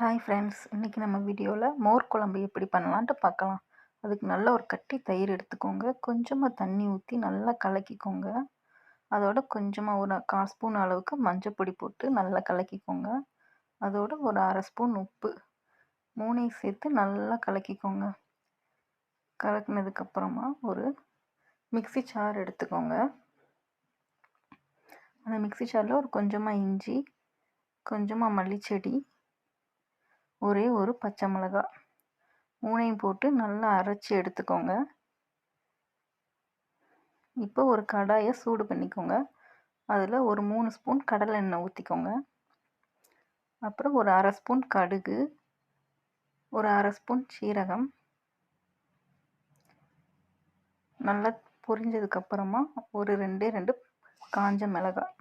Hi friends, இன்றைக்கி நம்ம வீடியோவில் மோர் குழம்பு எப்படி பண்ணலான்ட்டு பார்க்கலாம். அதுக்கு நல்ல ஒரு கட்டி தயிர் எடுத்துக்கோங்க. கொஞ்சமாக தண்ணி ஊற்றி நல்லா கலக்கிக்கோங்க. அதோட கொஞ்சமாக ஒரு 1/4 ஸ்பூன் அளவுக்கு மஞ்சப்பொடி போட்டு நல்லா கலக்கிக்கோங்க. அதோட ஒரு 1/2 ஸ்பூன் உப்பு, மூணையும் சேர்த்து நல்லா கலக்கிக்கோங்க. கலக்கினதுக்கப்புறமா ஒரு மிக்ஸி ஜார் எடுத்துக்கோங்க. அந்த மிக்ஸி ஜாரில் ஒரு கொஞ்சமாக இஞ்சி, கொஞ்சமாக மல்லிச்செடி, ஒரே ஒரு பச்சை மிளகாய், மூணையும் போட்டு நல்லா அரைச்சி எடுத்துக்கோங்க. இப்போ ஒரு கடாயை சூடு பண்ணிக்கோங்க. அதில் ஒரு 3 ஸ்பூன் கடலை எண்ணெய் ஊற்றிக்கோங்க. அப்புறம் ஒரு 1/2 ஸ்பூன் கடுகு, ஒரு 1/2 ஸ்பூன் சீரகம் நல்லா பொரிஞ்சதுக்கப்புறமா ஒரு 2 காஞ்ச மிளகாய்,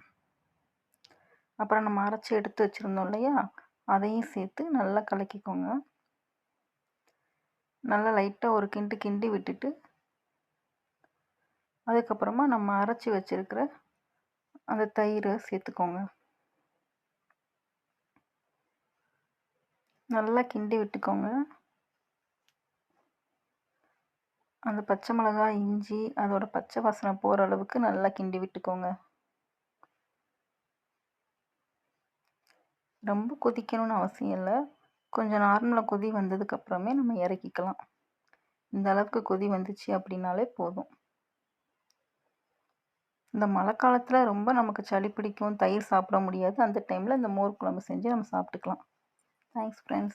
அப்புறம் நம்ம அரைச்சி எடுத்து வச்சுருந்தோம் இல்லையா, அதையும் சேர்த்து நல்லா கலக்கிக்கோங்க. நல்லா லைட்டாக ஒரு கிண்டு கிண்டி விட்டுட்டு அதுக்கப்புறமா நம்ம அரைச்சி வச்சுருக்கிற அந்த தயிரை சேர்த்துக்கோங்க. நல்லா கிண்டி விட்டுக்கோங்க. அந்த பச்சை மிளகாய், இஞ்சி அதோட பச்சை வாசனை போகிற அளவுக்கு நல்லா கிண்டி விட்டுக்கோங்க. ரொம்ப கொதிக்கணும்னு அவசியம் இல்லை. கொஞ்சம் நார்மலாக கொதி வந்ததுக்கப்புறமே நம்ம இறக்கிக்கலாம். இந்த அளவுக்கு கொதி வந்துச்சு அப்படின்னாலே போதும். இந்த மழை காலத்தில் ரொம்ப நமக்கு சளி பிடிக்கும், தயிர் சாப்பிட முடியாது. அந்த டைமில் இந்த மோர் குழம்பு செஞ்சு நம்ம சாப்பிட்டுக்கலாம். Thanks friends.